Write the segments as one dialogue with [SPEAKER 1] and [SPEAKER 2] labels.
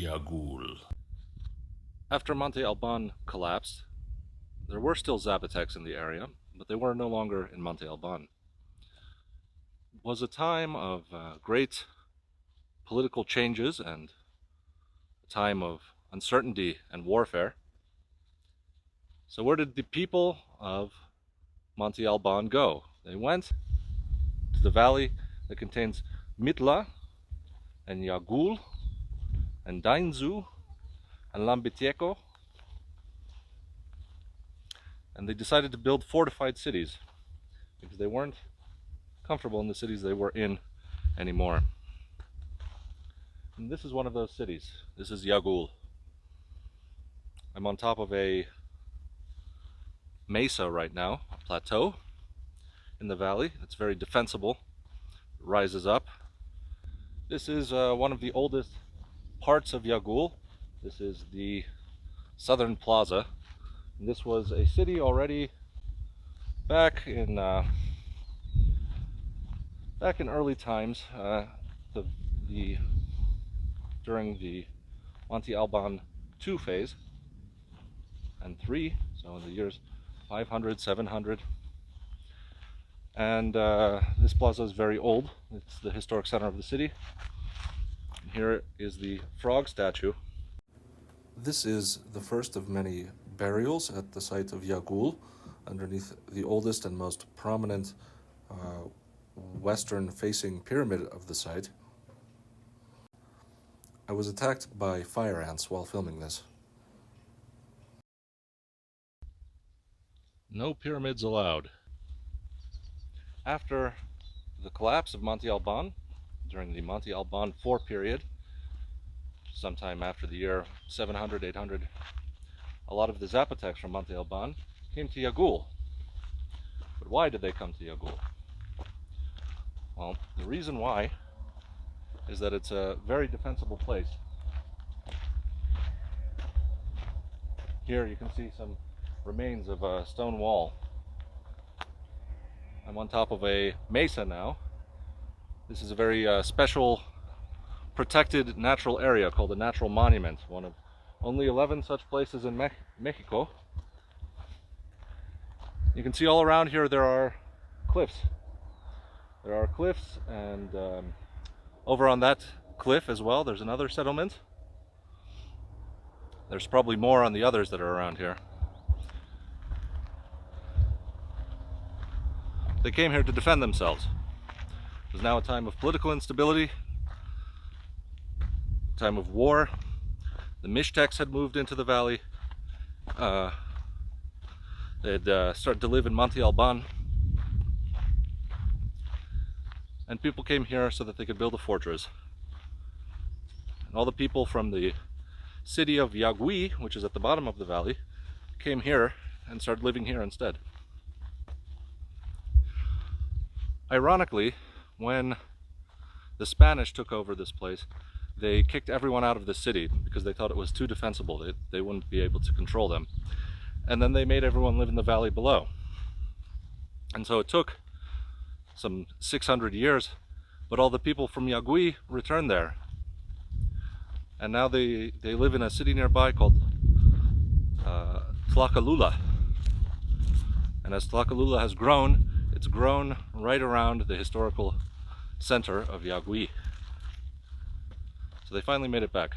[SPEAKER 1] Yagul.
[SPEAKER 2] After Monte Alban collapsed, there were still Zapotecs in the area, but they were no longer in Monte Alban. It was a time of great political changes and a time of uncertainty and warfare. So where did the people of Monte Alban go? They went to the valley that contains Mitla and Yagul and Dainzu and Lambitieco, and they decided to build fortified cities because they weren't comfortable in the cities they were in anymore. And this is one of those cities. This is Yagul. I'm on top of a mesa right now, a plateau in the valley. It's very defensible. It rises up. This is one of the oldest parts of Yagul. This is the southern plaza. And this was a city already back in early times, during the Monte Alban 2 phase and 3, so in the years 500, 700. And this plaza is very old. It's the historic center of the city. And here is the frog statue. This is the first of many burials at the site of Yagul, underneath the oldest and most prominent western-facing pyramid of the site. I was attacked by fire ants while filming this. No pyramids allowed. After the collapse of Monte Alban, during the Monte Alban 4 period, sometime after the year 700, 800, a lot of the Zapotecs from Monte Alban came to Yagul. But why did they come to Yagul? Well, the reason why is that it's a very defensible place. Here you can see some remains of a stone wall. I'm on top of a mesa now. This is a very special protected natural area called a natural monument, one of only 11 such places in Mexico. You can see all around here there are cliffs. There are cliffs, and over on that cliff as well there's another settlement. There's probably more on the others that are around here. They came here to defend themselves. It was now a time of political instability, a time of war. The Mixtecs had moved into the valley. They'd started to live in Monte Alban. And people came here so that they could build a fortress. And all the people from the city of Yagüi, which is at the bottom of the valley, came here and started living here instead. Ironically, when the Spanish took over this place, they kicked everyone out of the city because they thought it was too defensible. They wouldn't be able to control them. And then they made everyone live in the valley below. And so it took some 600 years, but all the people from Yagüi returned there. And now they live in a city nearby called Tlacolula. And as Tlacolula has grown, it's grown right around the historical center of Yagüi. So they finally made it back.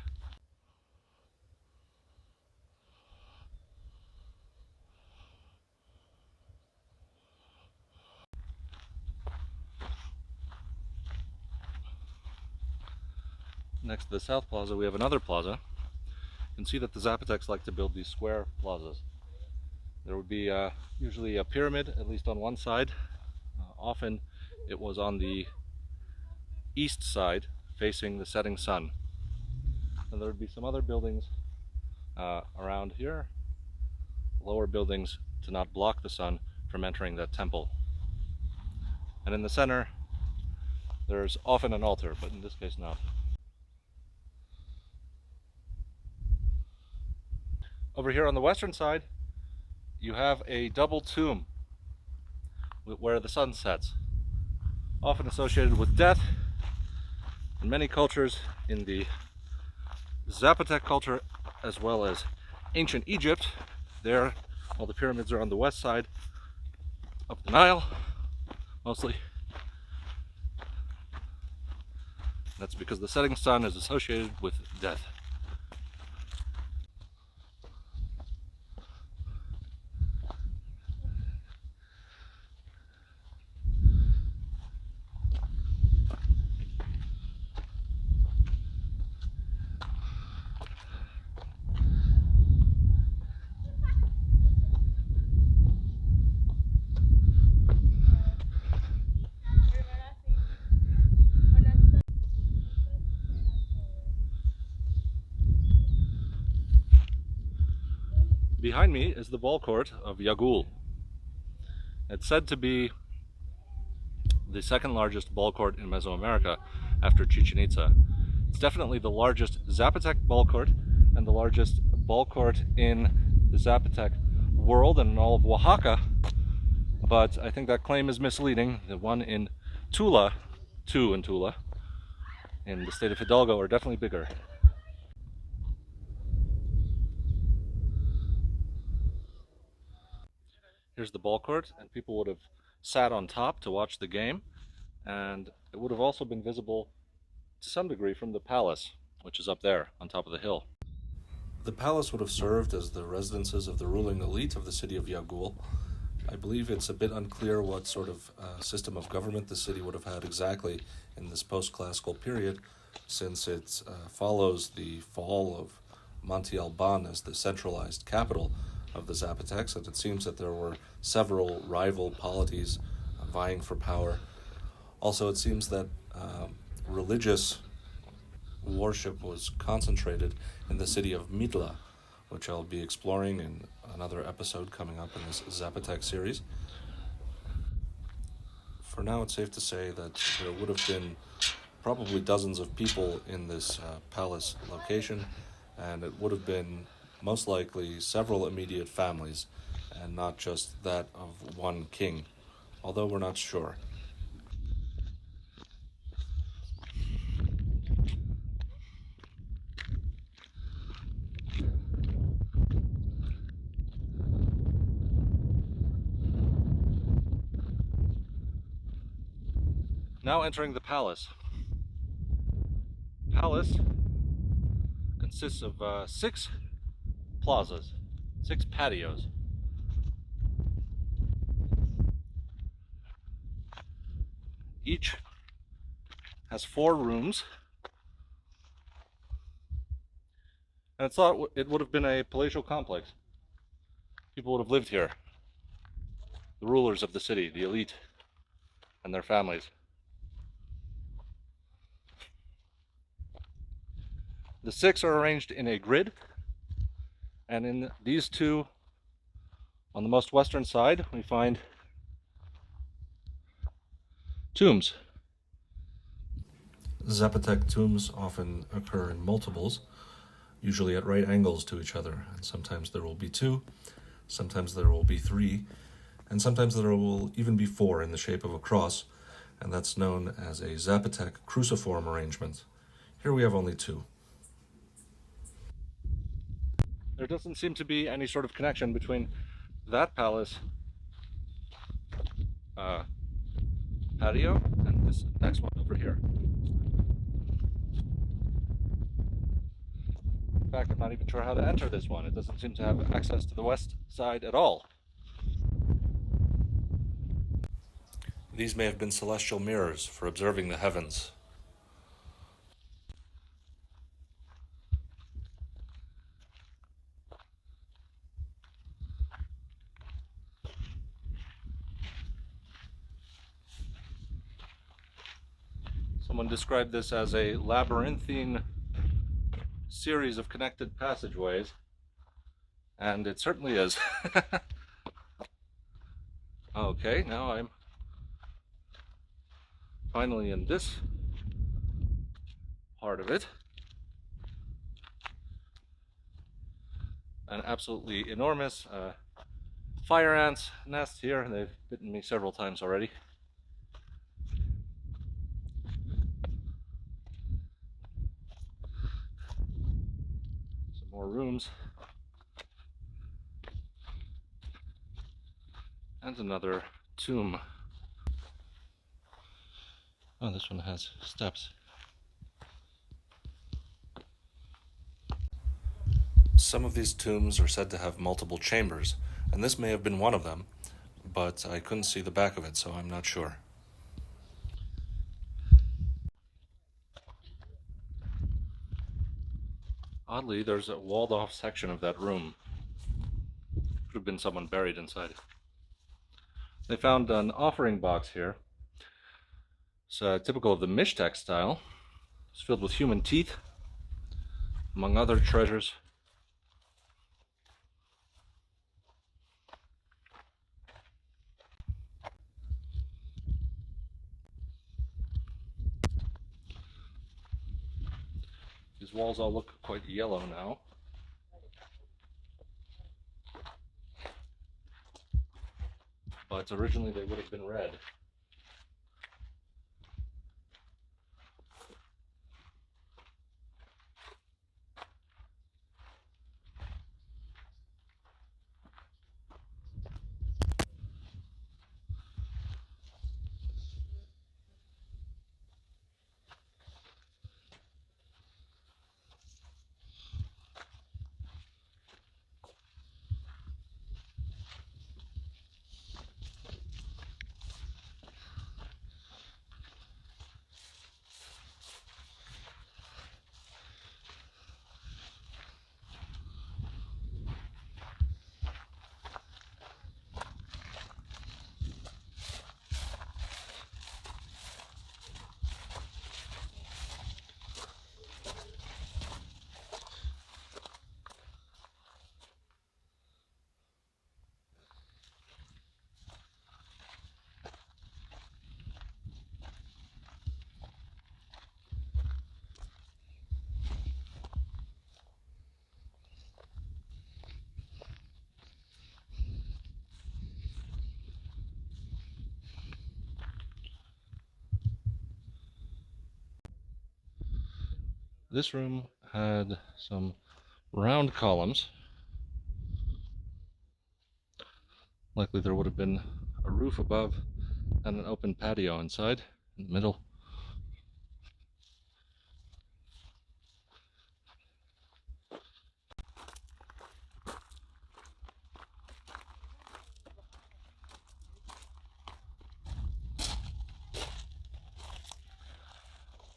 [SPEAKER 2] Next to the South Plaza, we have another plaza. You can see that the Zapotecs like to build these square plazas. There would be usually a pyramid, at least on one side. Often it was on the east side, facing the setting sun. And there would be some other buildings around here, lower buildings to not block the sun from entering that temple. And in the center, there's often an altar, but in this case not. Over here on the western side, you have a double tomb where the sun sets, often associated with death. In many cultures in the Zapotec culture as well as ancient Egypt. There, all the pyramids are on the west side of the Nile, mostly. That's because the setting sun is associated with death. Behind me is the ball court of Yagul. It's said to be the second largest ball court in Mesoamerica after Chichen Itza. It's definitely the largest Zapotec ball court and the largest ball court in the Zapotec world and in all of Oaxaca, but I think that claim is misleading. The one in Tula, two in Tula, in the state of Hidalgo are definitely bigger. Here's the ball court, and people would have sat on top to watch the game, and it would have also been visible to some degree from the palace, which is up there on top of the hill. The palace would have served as the residences of the ruling elite of the city of Yagul. I believe it's a bit unclear what sort of system of government the city would have had exactly in this post-classical period, since it follows the fall of Monte Alban as the centralized capital of the Zapotecs, and it seems that there were several rival polities vying for power. Also, it seems that religious worship was concentrated in the city of Mitla, which I'll be exploring in another episode coming up in this Zapotec series. For now, it's safe to say that there would have been probably dozens of people in this palace location, and it would have been most likely several immediate families, and not just that of one king, although we're not sure. Now entering the palace. Palace consists of 6 plazas, 6 patios. Each has 4 rooms, and it's thought it would have been a palatial complex. People would have lived here. The rulers of the city, the elite, and their families. The 6 are arranged in a grid, and in these 2, on the most western side, we find tombs. Zapotec tombs often occur in multiples, usually at right angles to each other, and sometimes there will be 2, sometimes there will be 3, and sometimes there will even be 4 in the shape of a cross, and that's known as a Zapotec cruciform arrangement. Here we have only 2. There doesn't seem to be any sort of connection between that palace patio and this next one over here. In fact, I'm not even sure how to enter this one. It doesn't seem to have access to the west side at all. These may have been celestial mirrors for observing the heavens. Someone described this as a labyrinthine series of connected passageways, and it certainly is. Okay, now I'm finally in this part of it. An absolutely enormous fire ants nest here. They've bitten me several times already. more rooms. And another tomb. Oh, this one has steps. Some of these tombs are said to have multiple chambers, and this may have been one of them, but I couldn't see the back of it, so I'm not sure. Oddly, there's a walled-off section of that room. Could have been someone buried inside. They found an offering box here. It's typical of the Mixtec style. It's filled with human teeth, among other treasures. These walls all look quite yellow now. But originally they would have been red. This room had some round columns. Likely there would have been a roof above and an open patio inside, in the middle.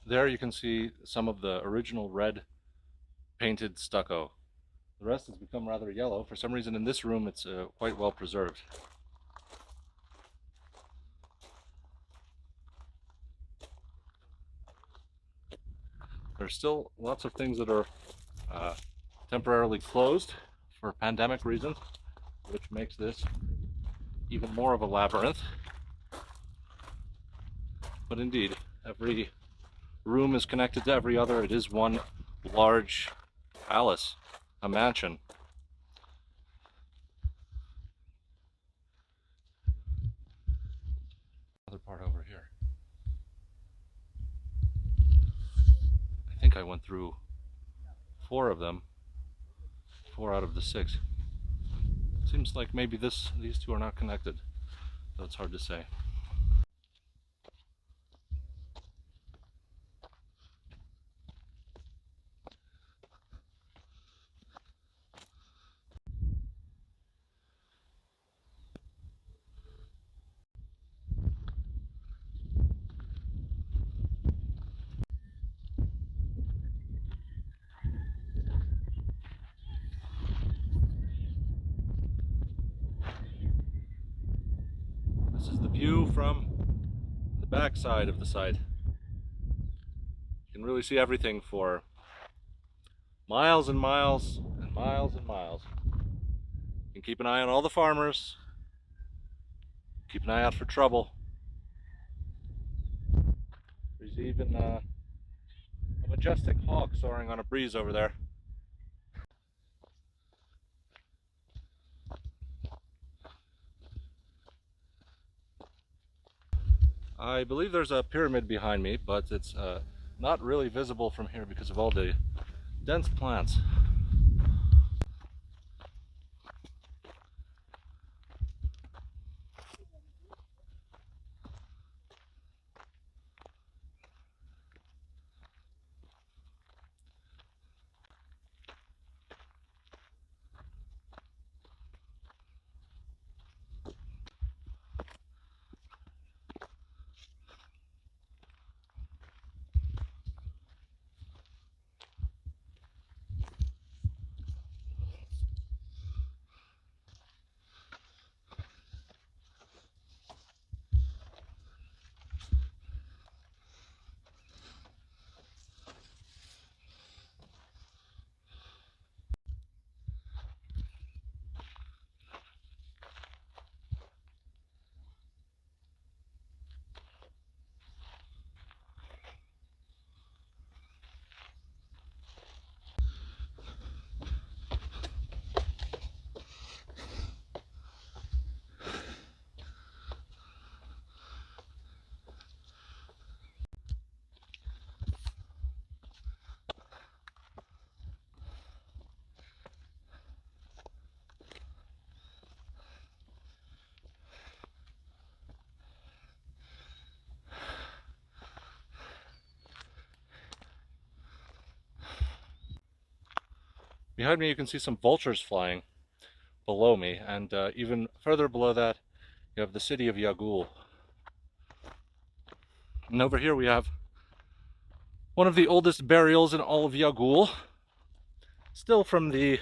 [SPEAKER 2] There you can see some of the original red painted stucco. The rest has become rather yellow. For some reason in this room it's quite well preserved. There's still lots of things that are temporarily closed for pandemic reasons, which makes this even more of a labyrinth. But indeed, every room is connected to every other. It is one large palace, a mansion. Another part over here. I think I went through 4 of them, 4 out of the 6. Seems like maybe these 2 are not connected, though it's hard to say. This is the view from the back side of the site. You can really see everything for miles and miles and miles and miles. You can keep an eye on all the farmers. Keep an eye out for trouble. There's even a majestic hawk soaring on a breeze over there. I believe there's a pyramid behind me, but it's not really visible from here because of all the dense plants. Behind me you can see some vultures flying below me, and even further below that you have the city of Yagul. And over here we have one of the oldest burials in all of Yagul, still from the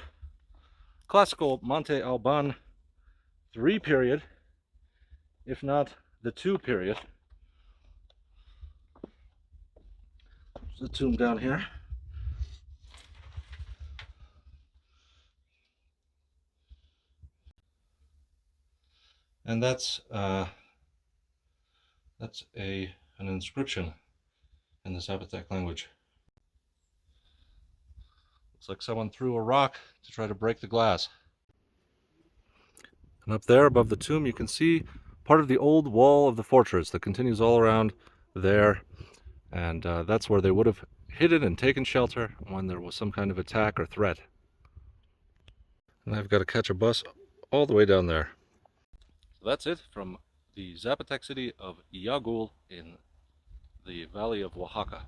[SPEAKER 2] classical Monte Alban 3 period, if not the 2 period. There's a tomb down here. And that's an inscription in the Zapotec language. Looks like someone threw a rock to try to break the glass. And up there above the tomb you can see part of the old wall of the fortress that continues all around there, and that's where they would have hidden and taken shelter when there was some kind of attack or threat. And I've got to catch a bus all the way down there. So that's it from the Zapotec city of Yagul in the valley of Oaxaca.